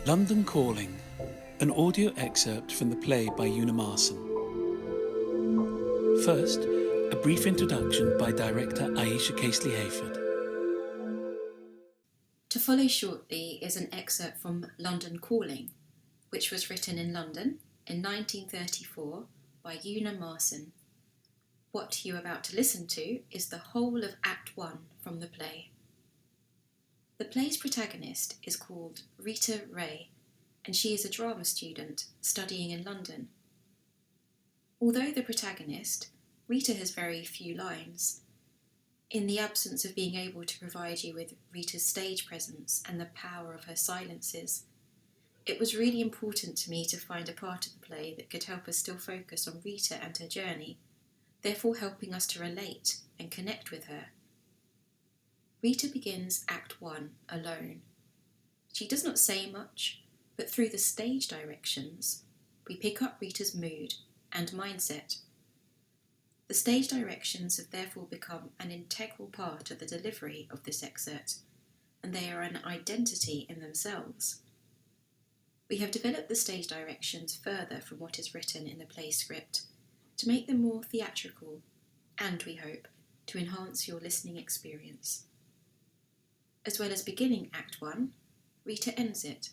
London Calling, an audio excerpt from the play by Una Marson. First, a brief introduction by director Ayesha Casely-Hayford. To follow shortly is an excerpt from London Calling, which was written in London in 1934 by Una Marson. What you're about to listen to is the whole of Act 1 from the play. The play's protagonist is called Rita Ray, and she is a drama student studying in London. Although the protagonist, Rita has very few lines. In the absence of being able to provide you with Rita's stage presence and the power of her silences, it was really important to me to find a part of the play that could help us still focus on Rita and her journey, therefore helping us to relate and connect with her. Rita begins Act 1 alone. She does not say much, but through the stage directions, we pick up Rita's mood and mindset. The stage directions have therefore become an integral part of the delivery of this excerpt, and they are an identity in themselves. We have developed the stage directions further from what is written in the play script to make them more theatrical and, we hope, to enhance your listening experience. As well as beginning Act 1, Rita ends it.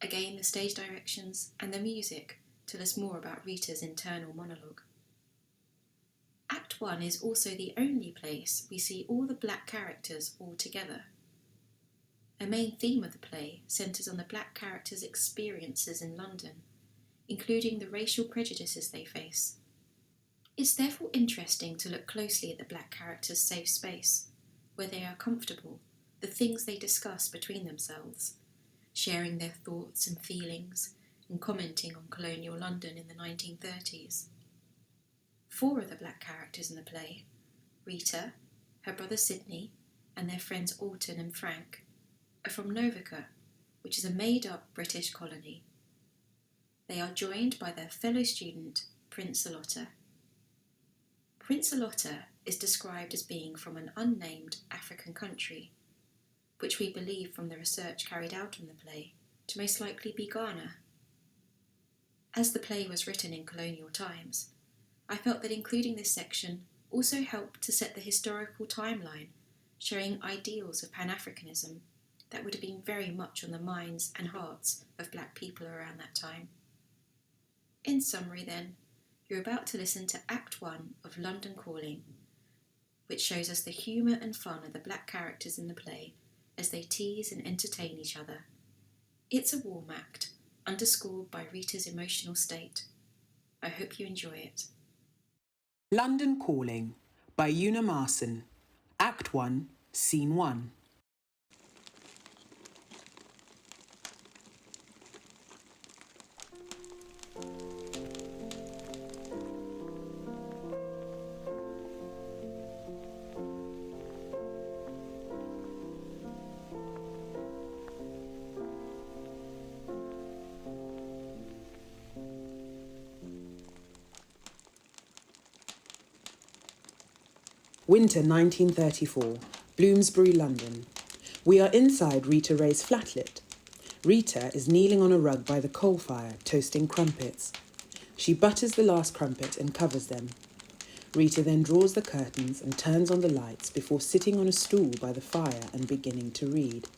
Again, the stage directions and the music tell us more about Rita's internal monologue. Act 1 is also the only place we see all the black characters all together. A main theme of the play centres on the black characters' experiences in London, including the racial prejudices they face. It's therefore interesting to look closely at the black characters' safe space, where they are comfortable, the things they discuss between themselves, sharing their thoughts and feelings and commenting on colonial London in the 1930s. 4 of the black characters in the play, Rita, her brother Sydney, and their friends Alton and Frank, are from Novica, which is a made-up British colony. They are joined by their fellow student, Prince Alotta. Prince Alotta is described as being from an unnamed African country, which we believe from the research carried out on the play to most likely be Ghana. As the play was written in colonial times, I felt that including this section also helped to set the historical timeline, showing ideals of Pan-Africanism that would have been very much on the minds and hearts of black people around that time. In summary then, you're about to listen to Act 1 of London Calling, which shows us the humour and fun of the black characters in the play as they tease and entertain each other. It's a warm act, underscored by Rita's emotional state. I hope you enjoy it. London Calling by Una Marson, Act 1, Scene 1. Winter 1934, Bloomsbury, London. We are inside Rita Ray's flatlet. Rita is kneeling on a rug by the coal fire, toasting crumpets. She butters the last crumpet and covers them. Rita then draws the curtains and turns on the lights before sitting on a stool by the fire and beginning to read.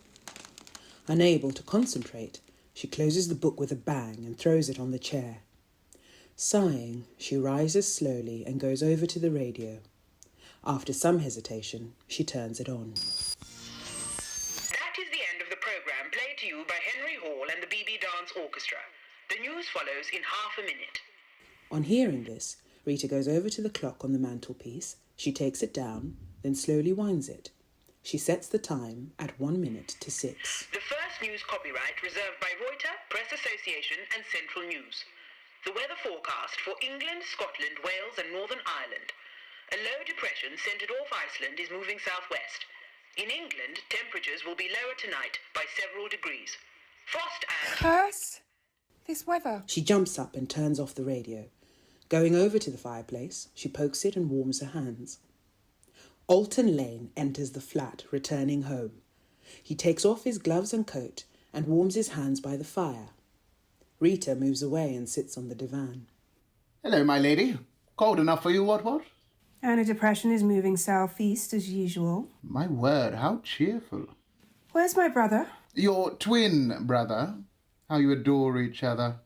Unable to concentrate, she closes the book with a bang and throws it on the chair. Sighing, she rises slowly and goes over to the radio. After some hesitation, she turns it on. That is the end of the programme played to you by Henry Hall and the BB Dance Orchestra. The news follows in half a minute. On hearing this, Rita goes over to the clock on the mantelpiece. She takes it down, then slowly winds it. She sets the time at 1 minute to 6. The first news copyright reserved by Reuters, Press Association and Central News. The weather forecast for England, Scotland, Wales and Northern Ireland. A low depression centred off Iceland is moving southwest. In England, temperatures will be lower tonight by several degrees. Frost and... Curse this weather. She jumps up and turns off the radio. Going over to the fireplace, she pokes it and warms her hands. Alton Lane enters the flat, returning home. He takes off his gloves and coat and warms his hands by the fire. Rita moves away and sits on the divan. Hello, my lady. Cold enough for you, what? And a depression is moving southeast as usual. My word, how cheerful. Where's my brother? Your twin brother. How you adore each other.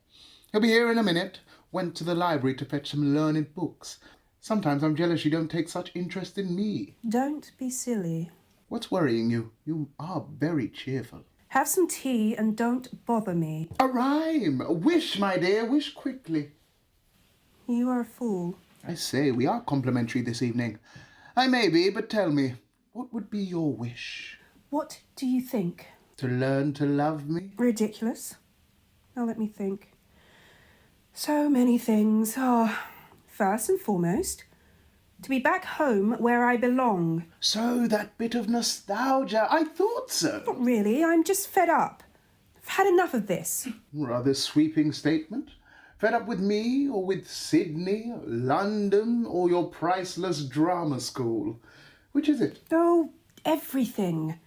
He'll be here in a minute. Went to the library to fetch some learned books. Sometimes I'm jealous you don't take such interest in me. Don't be silly. What's worrying you? You are very cheerful. Have some tea and don't bother me. A rhyme! Wish, my dear, wish quickly. You are a fool. I say, we are complimentary this evening. I may be, but tell me, what would be your wish? What do you think? To learn to love me? Ridiculous. Now let me think. So many things. First and foremost, to be back home where I belong. So, that bit of nostalgia. I thought so. Not really, I'm just fed up. I've had enough of this. Rather sweeping statement. Fed up with me, or with Sydney, London, or your priceless drama school? Which is it? Oh, everything.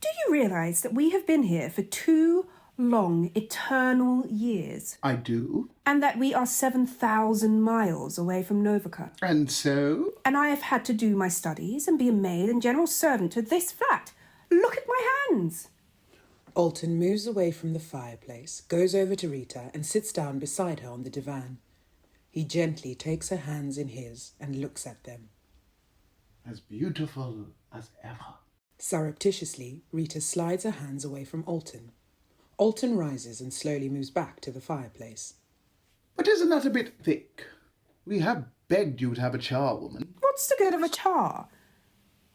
Do you realise that we have been here for 2 long, eternal years? I do. And that we are 7,000 miles away from Novica. And so? And I have had to do my studies and be a maid and general servant to this flat. Look at my hands. Alton moves away from the fireplace, goes over to Rita and sits down beside her on the divan. He gently takes her hands in his and looks at them. As beautiful as ever. Surreptitiously, Rita slides her hands away from Alton. Alton rises and slowly moves back to the fireplace. But isn't that a bit thick? We have begged you to have a charwoman. What's the good of a char?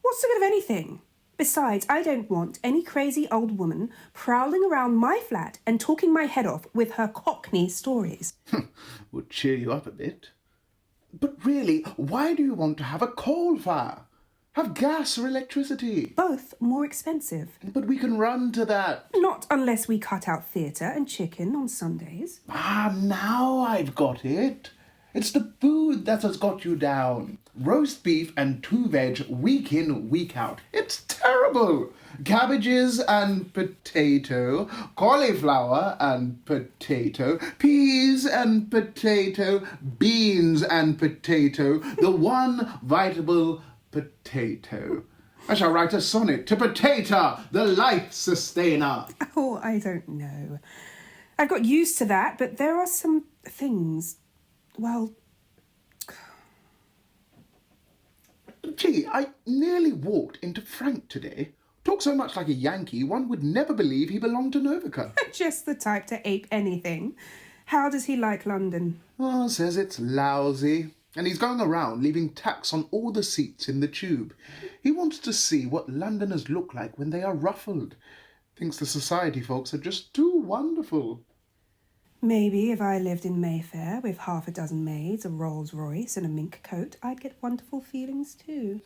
What's the good of anything? Besides, I don't want any crazy old woman prowling around my flat and talking my head off with her Cockney stories. Would cheer you up a bit. But really, why do you want to have a coal fire? Have gas or electricity. Both more expensive. But we can run to that. Not unless we cut out theatre and chicken on Sundays. Ah, now I've got it. It's the food that has got you down. Roast beef and 2 veg, week in, week out. It's terrible. Cabbages and potato, cauliflower and potato, peas and potato, beans and potato, the one vitable potato. I shall write a sonnet to Potato, the life sustainer. Oh, I don't know. I've got used to that, but there are some things, well... Gee, I nearly walked into Frank today. Talks so much like a Yankee, one would never believe he belonged to Novica. Just the type to ape anything. How does he like London? Oh, says it's lousy. And he's going around leaving tacks on all the seats in the tube. He wants to see what Londoners look like when they are ruffled. Thinks the society folks are just too wonderful. Maybe if I lived in Mayfair with 6 maids, a Rolls Royce and a mink coat, I'd get wonderful feelings too.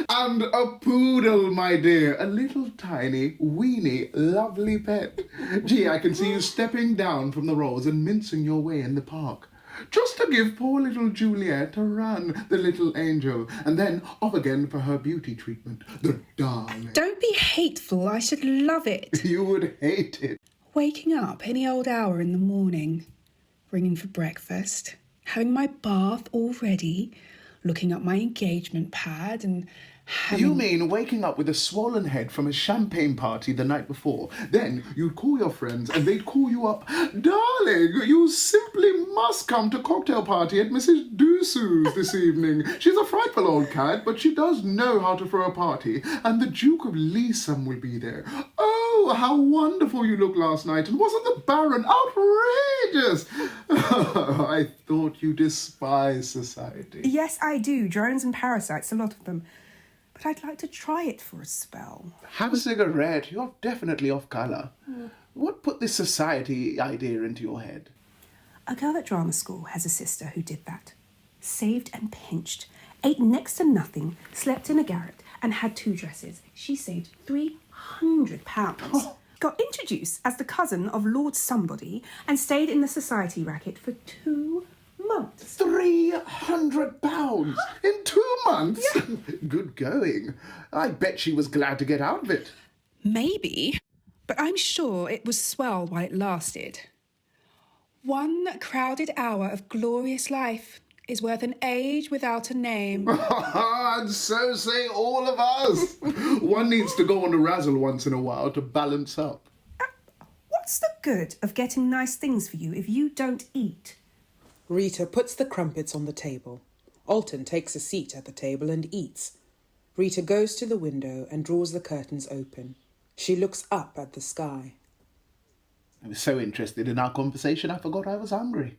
And a poodle, my dear. A little tiny, weeny, lovely pet. Gee, I can see you stepping down from the rolls and mincing your way in the park. Just to give poor little Juliet a run, the little angel, and then off again for her beauty treatment, the darling. Don't be hateful, I should love it. You would hate it. Waking up any old hour in the morning, ringing for breakfast, having my bath all ready, looking up my engagement pad and having... You mean waking up with a swollen head from a champagne party the night before? Then you'd call your friends and they'd call you up. Darling, you simply must come to cocktail party at Mrs. Dussu's this evening. She's a frightful old cat, but she does know how to throw a party. And the Duke of Leeson will be there. Oh, how wonderful you looked last night. And wasn't the Baron outrageous? I thought you despised society. Yes, I do. Drones and parasites, a lot of them. But I'd like to try it for a spell. Have a cigarette. You're definitely off colour. What put this society idea into your head? A girl at drama school has a sister who did that. Saved and pinched, ate next to nothing, slept in a garret, and had 2 dresses. She saved £300. Got introduced as the cousin of Lord Somebody and stayed in the society racket for 2 months. £300 in 2 months? Yeah. Good going. I bet she was glad to get out of it. Maybe, but I'm sure it was swell while it lasted. 1 crowded hour of glorious life is worth an age without a name. And so say all of us. One needs to go on a razzle once in a while to balance up. What's the good of getting nice things for you if you don't eat? Rita puts the crumpets on the table. Alton takes a seat at the table and eats. Rita goes to the window and draws the curtains open. She looks up at the sky. I was so interested in our conversation, I forgot I was hungry.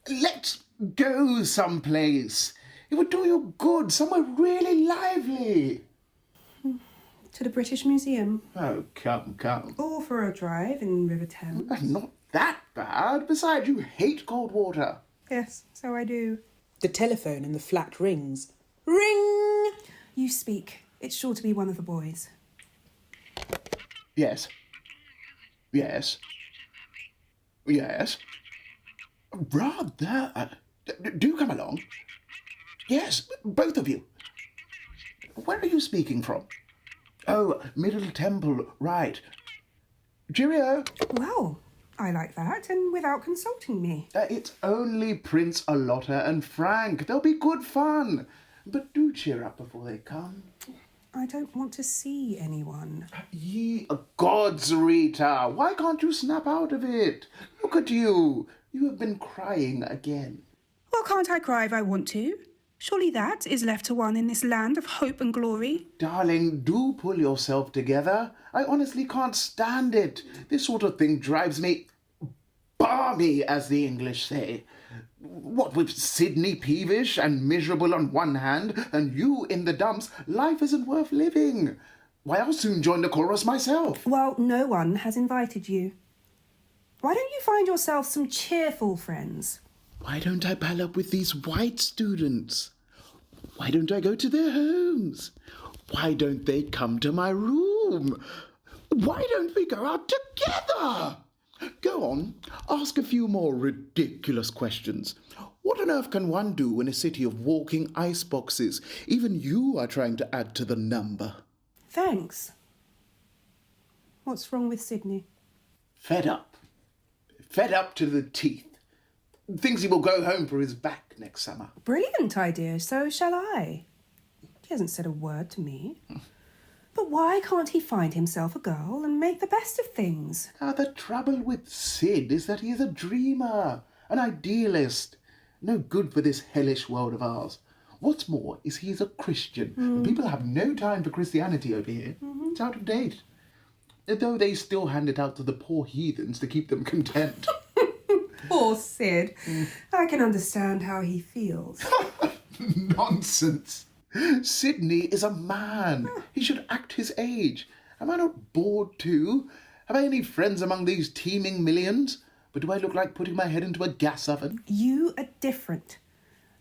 Let's go someplace. It would do you good, somewhere really lively. To the British Museum. Oh, come. Or for a drive in River Thames. Not that bad. Besides, you hate cold water. Yes, so I do. The telephone in the flat rings. Ring! You speak. It's sure to be one of the boys. Yes. Rather. Do come along. Yes, both of you. Where are you speaking from? Oh, Middle Temple, right. Cheerio. Well, I like that, and without consulting me. It's only Prince Alotta and Frank. They'll be good fun. But do cheer up before they come. I don't want to see anyone. Ye gods, Rita. Why can't you snap out of it? Look at you. You have been crying again. Well, can't I cry if I want to? Surely that is left to one in this land of hope and glory. Darling, do pull yourself together. I honestly can't stand it. This sort of thing drives me balmy, as the English say. What with Sydney peevish and miserable on one hand, and you in the dumps, life isn't worth living. Why, I'll soon join the chorus myself. Well, no one has invited you. Why don't you find yourself some cheerful friends? Why don't I pal up with these white students? Why don't I go to their homes? Why don't they come to my room? Why don't we go out together? Go on, ask a few more ridiculous questions. What on earth can one do in a city of walking iceboxes? Even you are trying to add to the number. Thanks. What's wrong with Sydney? Fed up. Fed up to the teeth. Thinks he will go home for his back next summer. Brilliant idea, so shall I. He hasn't said a word to me. But why can't he find himself a girl and make the best of things? The trouble with Sid is that he is a dreamer, an idealist. No good for this hellish world of ours. What's more is he's a Christian. People have no time for Christianity over here. It's out of date. Though they still hand it out to the poor heathens to keep them content. Poor Sid. I can understand how he feels. Nonsense. Sydney is a man. He should act his age. Am I not bored too? Have I any friends among these teeming millions? But do I look like putting my head into a gas oven? You are different.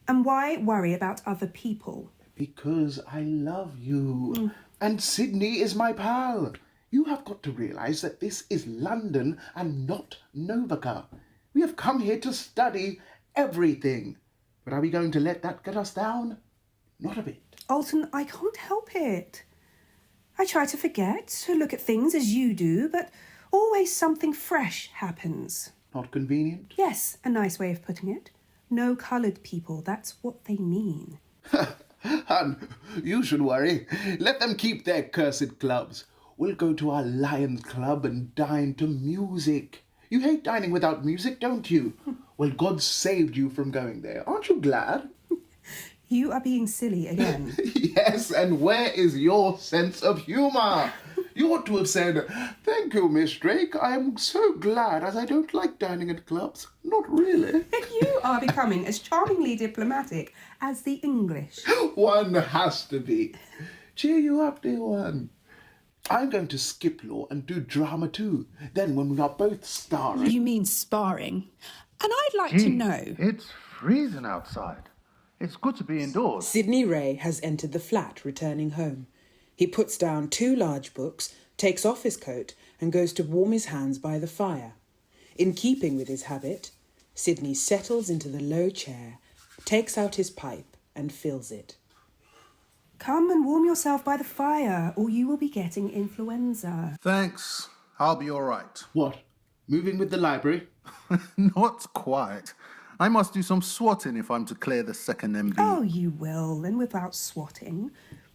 And why worry about other people? Because I love you. And Sydney is my pal. You have got to realise that this is London and not Novica. We have come here to study everything. But are we going to let that get us down? Not a bit. Alton, I can't help it. I try to forget, to look at things as you do, but always something fresh happens. Not convenient? Yes, a nice way of putting it. No coloured people, that's what they mean. Hun, you should worry. Let them keep their cursed clubs. We'll go to our Lions Club and dine to music. You hate dining without music, don't you? Well, God saved you from going there. Aren't you glad? You are being silly again. Yes, and where is your sense of humour? You ought to have said, "Thank you, Miss Drake. I am so glad, as I don't like dining at clubs." Not really. You are becoming as charmingly diplomatic as the English. One has to be. Cheer you up, dear one. I'm going to skip law and do drama too. Then when we are both starring... You mean sparring? And I'd like to know... It's freezing outside. It's good to be indoors. Sidney Ray has entered the flat, returning home. He puts down 2 large books, takes off his coat and goes to warm his hands by the fire. In keeping with his habit, Sidney settles into the low chair, takes out his pipe and fills it. Come and warm yourself by the fire, or you will be getting influenza. Thanks. I'll be all right. What? Moving with the library? Not quite. I must do some swatting if I'm to clear the second MB. Oh, you will, and without swatting.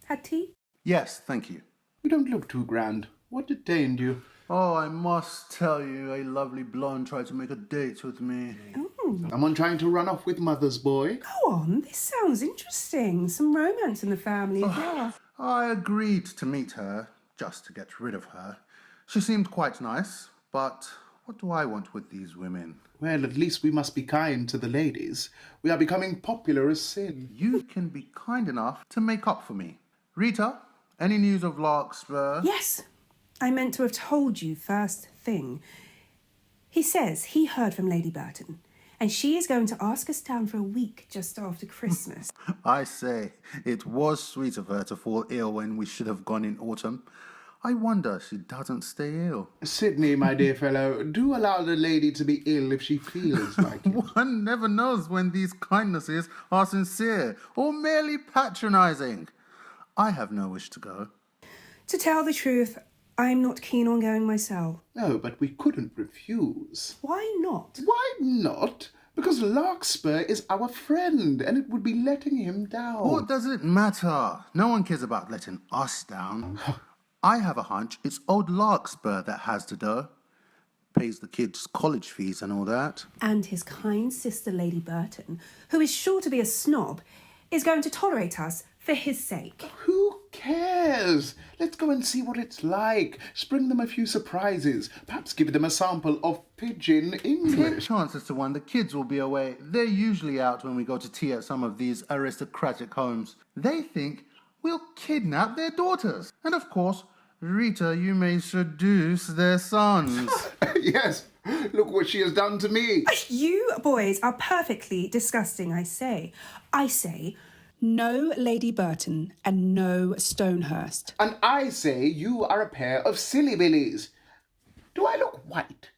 Had tea? Yes, thank you. You don't look too grand. What detained you? Oh, I must tell you, a lovely blonde tried to make a date with me. Someone trying to run off with mother's boy? Go on, this sounds interesting. Some romance in the family as well. I agreed to meet her, just to get rid of her. She seemed quite nice, but what do I want with these women? Well, at least we must be kind to the ladies. We are becoming popular as sin. You can be kind enough to make up for me. Rita, any news of Larkspur? Yes, I meant to have told you first thing. He says he heard from Lady Burton, and she is going to ask us down for a week just after Christmas. I say, it was sweet of her to fall ill when we should have gone in autumn. I wonder she doesn't stay ill. Sidney, my dear fellow, do allow the lady to be ill if she feels like it. One never knows when these kindnesses are sincere or merely patronizing. I have no wish to go. To tell the truth, I'm not keen on going myself. No, but we couldn't refuse. Why not? Why not? Because Larkspur is our friend, and it would be letting him down. What does it matter? No one cares about letting us down. I have a hunch it's old Larkspur that has the dough. Pays the kids' college fees and all that. And his kind sister, Lady Burton, who is sure to be a snob, is going to tolerate us for his sake. Who cares? Let's go and see what it's like. Spring them a few surprises. Perhaps give them a sample of pidgin English. Chances to one the kids will be away. They're usually out when we go to tea at some of these aristocratic homes. They think we'll kidnap their daughters. And of course, Rita, you may seduce their sons. Yes, look what she has done to me. You boys are perfectly disgusting, I say. I say, No Lady Burton and no Stonehurst. And I say you are a pair of silly billies. Do I look white?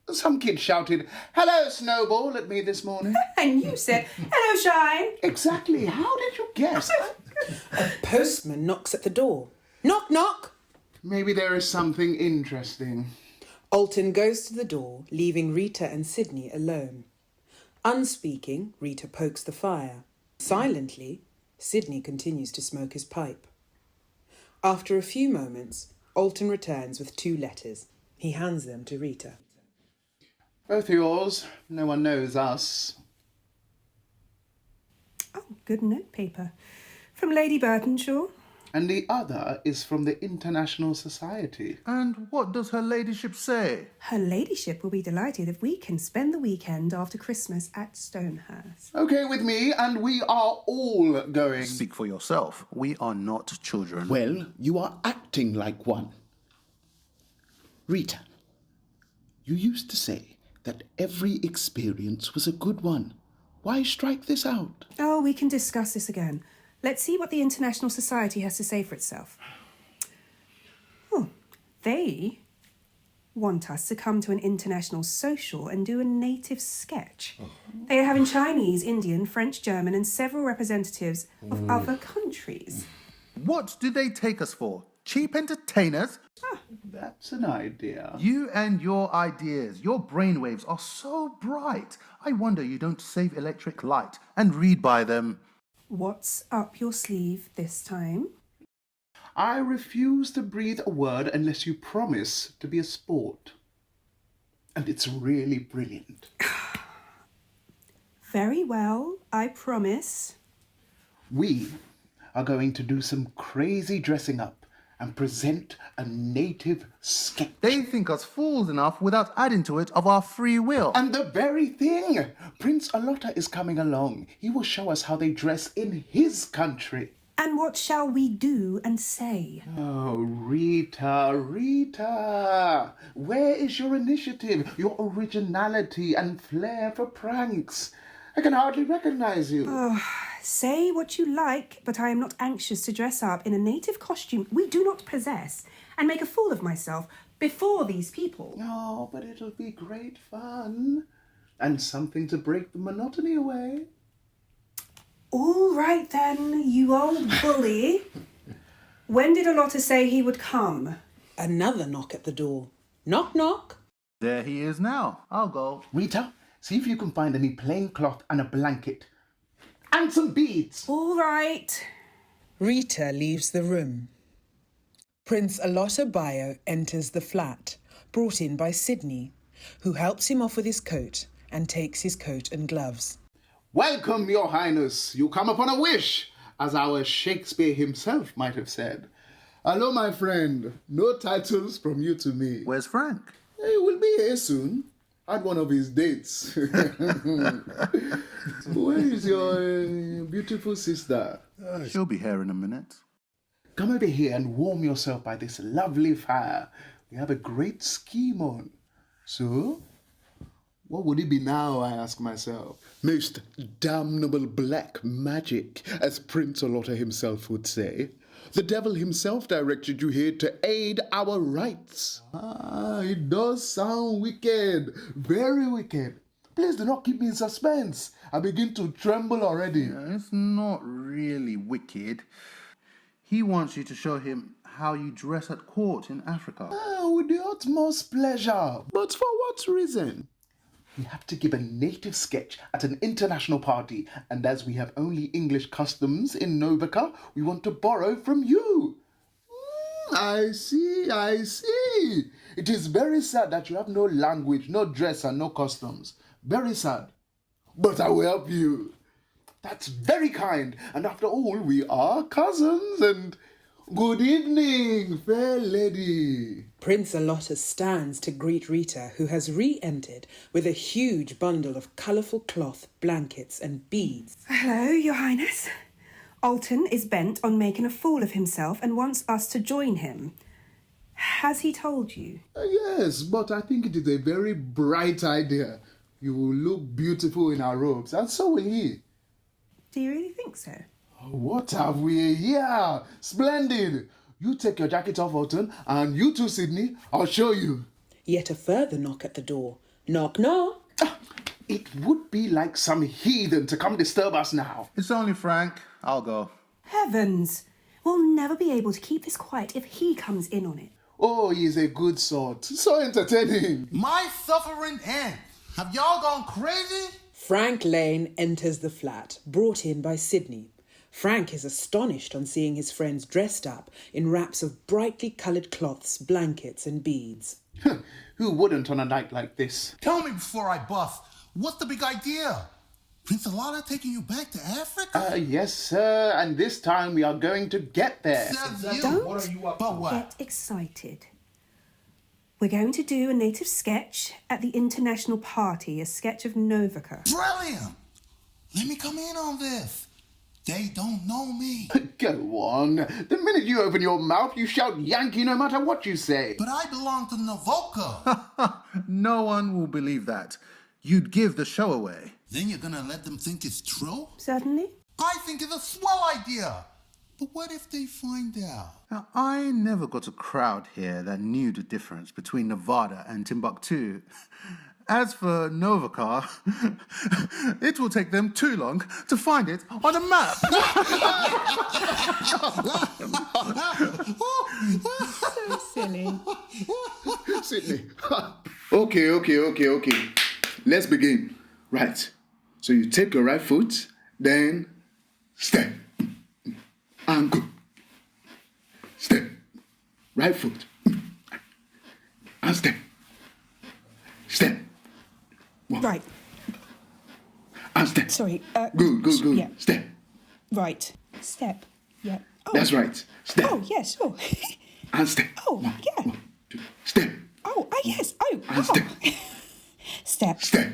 Some kid shouted, "Hello, Snowball," at me this morning. and you said, "Hello, Shine." Exactly. How did you guess? A postman knocks at the door. Knock, knock! Maybe there is something interesting. Alton goes to the door, leaving Rita and Sidney alone. Unspeaking, Rita pokes the fire. Silently, Sidney continues to smoke his pipe. After a few moments, Alton returns with 2 letters. He hands them to Rita. Both yours. No one knows us. Oh, good notepaper. From Lady Burton, sure. And the other is from the International Society. And what does her ladyship say? Her ladyship will be delighted if we can spend the weekend after Christmas at Stonehurst. Okay with me, and we are all going. Speak for yourself. We are not children. Well, you are acting like one. Rita, you used to say that every experience was a good one. Why strike this out? Oh, we can discuss this again. Let's see what the International Society has to say for itself. Oh, they want us to come to an international social and do a native sketch. They are having Chinese, Indian, French, German, and several representatives of other countries. What do they take us for? Cheap entertainers? That's an idea. You and your ideas, your brainwaves are so bright. I wonder you don't save electric light and read by them. What's up your sleeve this time? I refuse to breathe a word unless you promise to be a sport. And it's really brilliant. Very well, I promise. We are going to do some crazy dressing up and present a native sketch. They think us fools enough without adding to it of our free will. And the very thing! Prince Alotta is coming along. He will show us how they dress in his country. And what shall we do and say? Oh, Rita, Rita! Where is your initiative, your originality and flair for pranks? I can hardly recognize you. Say what you like, but I am not anxious to dress up in a native costume we do not possess and make a fool of myself before these people. Oh, but it'll be great fun. and something to break the monotony away. All right then, you old bully. When did Alotta say he would come? Another knock at the door. Knock, knock. There he is now. I'll go. Rita, see if you can find any plain cloth and a blanket. And some beads. All right. Rita leaves the room. Prince Alotta Bayo enters the flat, brought in by Sydney, who helps him off with his coat and takes his coat and gloves. Welcome, your highness. You come upon a wish, as our Shakespeare himself might have said. Hello, my friend. No titles from you to me. Where's Frank? He will be here soon. At one of his dates. Where is your beautiful sister? She'll be here in a minute. Come over here and warm yourself by this lovely fire. We have a great scheme on. So, what would it be now, I ask myself? Most damnable black magic, as Prince Alotta himself would say. The devil himself directed you here to aid our rights. Ah, it does sound wicked. Very wicked. Please do not keep me in suspense. I begin to tremble already. It's not really wicked. He wants you to show him how you dress at court in Africa. Ah, with the utmost pleasure. But for what reason? We have to give a native sketch at an international party, and as we have only English customs in Novica, we want to borrow from you. I see. It is very sad that you have no language, no dress, and no customs. Very sad. But I will help you. That's very kind, and after all, we are cousins, and good evening, fair lady. Prince Alotta stands to greet Rita, who has re-entered with a huge bundle of colourful cloth, blankets and beads. Hello, Your Highness. Alton is bent on making a fool of himself and wants us to join him. Has he told you? Yes, but I think it is a very bright idea. You will look beautiful in our robes, and so will he. Do you really think so? What have we here? Splendid! You take your jacket off, Alton, and you too, Sydney. I'll show you. Yet a further knock at the door. Knock, knock. It would be like some heathen to come disturb us now. It's only Frank. I'll go. Heavens! We'll never be able to keep this quiet if he comes in on it. Oh, he is a good sort. So entertaining. My suffering end. Have y'all gone crazy? Frank Lane enters the flat, brought in by Sydney. Frank is astonished on seeing his friends dressed up in wraps of brightly coloured cloths, blankets and beads. Who wouldn't on a night like this? Tell me before I bust. What's the big idea? Prince Alotta taking you back to Africa? Yes, sir, and this time we are going to get there. Says you. Don't What are you up to? What? Get excited. We're going to do a native sketch at the international party, a sketch of Novica. Brilliant! Let me come in on this. They don't know me. Go on. The minute you open your mouth, you shout Yankee no matter what you say. But I belong to Novoca. No one will believe that. You'd give the show away. Then you're gonna let them think it's true? Certainly. I think it's a swell idea. But what if they find out? Now, I never got a crowd here that knew the difference between Nevada and Timbuktu. As for Novica, it will take them too long to find it on a map. So silly. Sydney. Okay. Let's begin. Right. So you take your right foot, then step. And go. Step. Right foot. And step. Step. One. Right. And step. Sorry. Good. Yeah. Step. Right. Step. Yeah. Oh. That's right. Step. Oh, yes. Oh. And step. Oh, yeah. 1, 2. Step. Oh, yes. Oh. And step. Step. Step.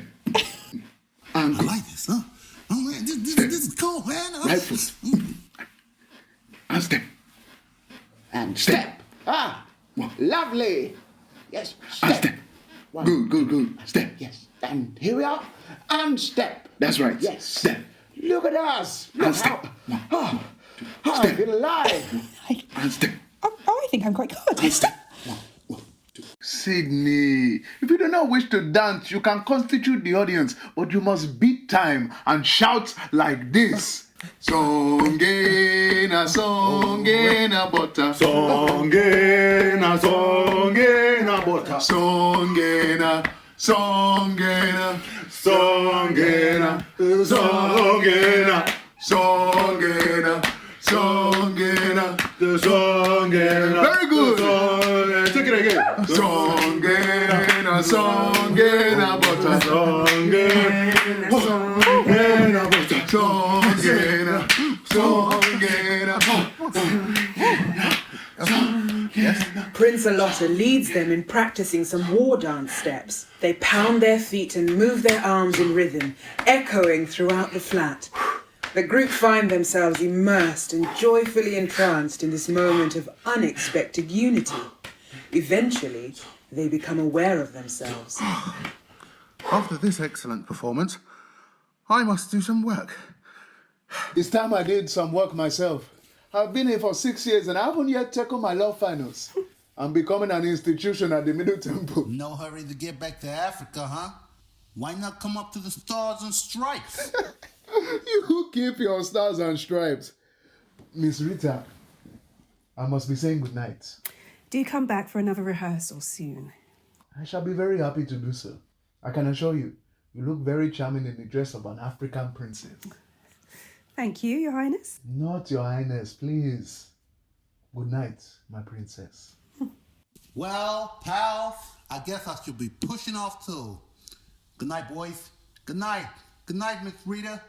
And I go. like this, huh? Oh, man, this is cool, man. Right foot. And step. And step. Ah, lovely. Yes, step. And step. Good. Step. Yes. And here we are. And step. That's right. Yes. Step. Look at us. Look And step. I feel alive. And step. Oh, I think I'm quite good. And step. 1, 2. Sydney, if you do not wish to dance, you can constitute the audience, but you must beat time and shout like this. Songena, songena, butter. Songena, songena, butter. Songena, songena, Songena, songena, songena, songena. the songena. Very good. Take it again. Songena, songena, butter. Songena, songena, butter. Songena, songena. Prince Alotta leads them in practicing some war dance steps. They pound their feet and move their arms in rhythm, echoing throughout the flat. The group find themselves immersed and joyfully entranced in this moment of unexpected unity. Eventually, they become aware of themselves. After this excellent performance, I must do some work. It's time I did some work myself. I've been here for 6 years and I haven't yet taken my law finals. I'm becoming an institution at the Middle Temple. No hurry to get back to Africa, huh? Why not come up to the Stars and Stripes? You keep your stars and stripes. Miss Rita, I must be saying goodnight. Do come back for another rehearsal soon. I shall be very happy to do so. I can assure you, you look very charming in the dress of an African princess. Thank you, Your Highness. Not Your Highness, please. Good night, my princess. Well, pals, I guess I should be pushing off too. Good night, boys. Good night. Good night, Miss Rita.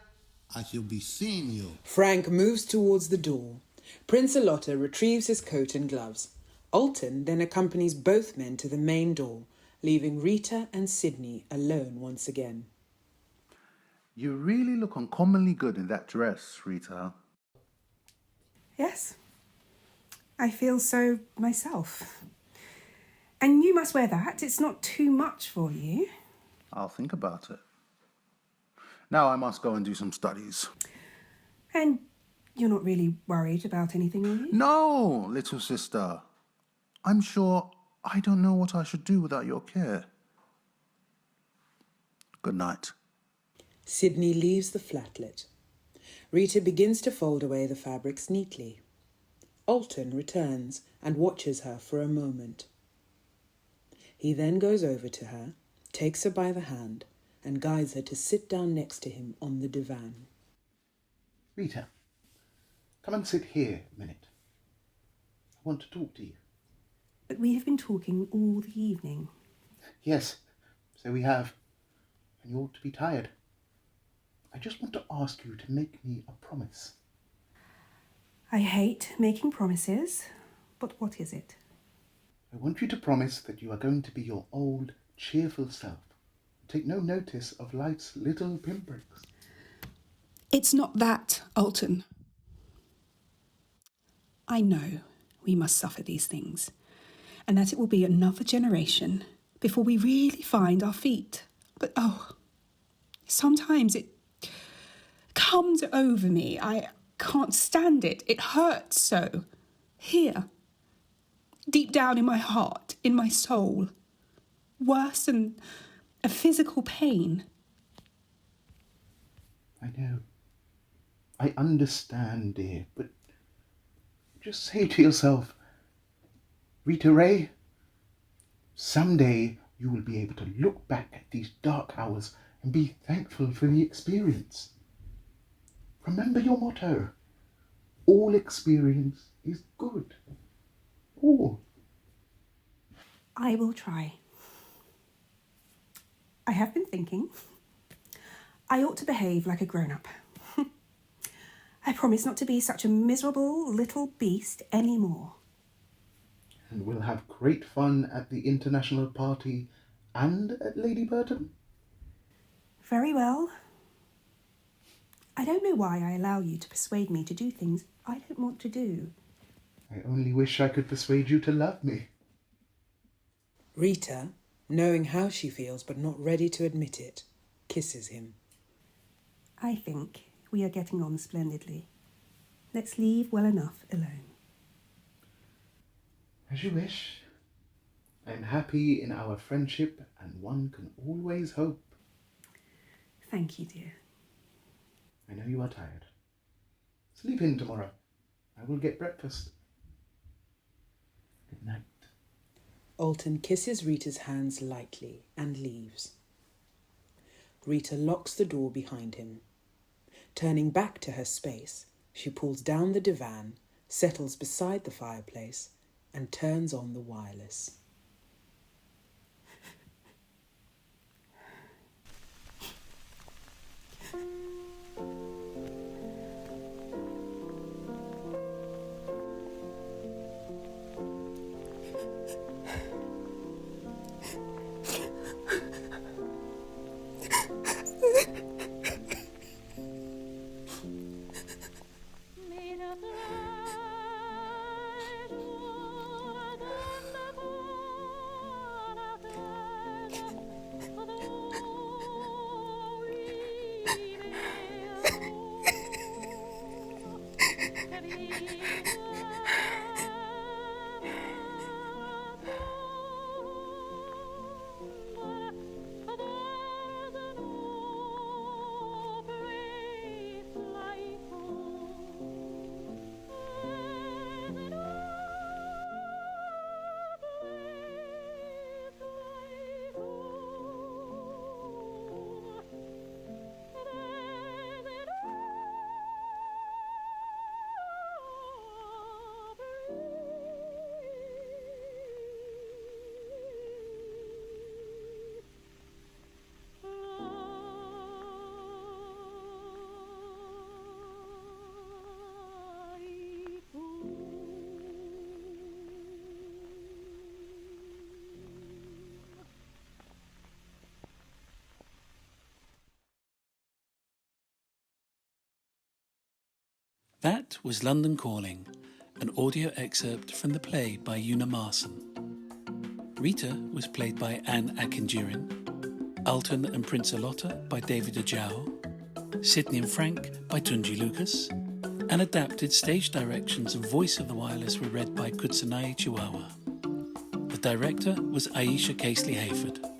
I shall be seeing you. Frank moves towards the door. Prince Alotta retrieves his coat and gloves. Alton then accompanies both men to the main door, leaving Rita and Sydney alone once again. You really look uncommonly good in that dress, Rita. Yes, I feel so myself. And you must wear that. It's not too much for you. I'll think about it. Now I must go and do some studies. And you're not really worried about anything, are you? No, little sister. I'm sure I don't know what I should do without your care. Good night. Sydney leaves the flatlet. Rita begins to fold away the fabrics neatly. Alton returns and watches her for a moment. He then goes over to her, takes her by the hand, and guides her to sit down next to him on the divan. Rita, come and sit here a minute. I want to talk to you. But we have been talking all the evening. Yes, so we have. And you ought to be tired. I just want to ask you to make me a promise. I hate making promises, but what is it? I want you to promise that you are going to be your old, cheerful self. Take no notice of life's little pinpricks. It's not that, Alton. I know we must suffer these things, and that it will be another generation before we really find our feet. But sometimes it comes over me. I can't stand it. It hurts so. Here, deep down in my heart, in my soul. Worse than a physical pain. I know. I understand, dear, but just say to yourself, Rita Ray, someday you will be able to look back at these dark hours and be thankful for the experience. Remember your motto. All experience is good. All. I will try. I have been thinking. I ought to behave like a grown-up. I promise not to be such a miserable little beast anymore. And we'll have great fun at the international party and at Lady Burton. Very well. I don't know why I allow you to persuade me to do things I don't want to do. I only wish I could persuade you to love me. Rita, knowing how she feels but not ready to admit it, kisses him. I think we are getting on splendidly. Let's leave well enough alone. As you wish. I am happy in our friendship, and one can always hope. Thank you, dear. I know you are tired. Sleep in tomorrow. I will get breakfast. Good night. Alton kisses Rita's hands lightly and leaves. Rita locks the door behind him. Turning back to her space, she pulls down the divan, settles beside the fireplace, and turns on the wireless. That was London Calling, an audio excerpt from the play by Una Marson. Rita was played by Ann Akinjirin, Alton and Prince Alotta by David Ajao, Sydney and Frank by Tunji Lucas, and adapted stage directions and voice of the wireless were read by Kutsanayi Chihuahua. The director was Ayesha Casely-Hayford.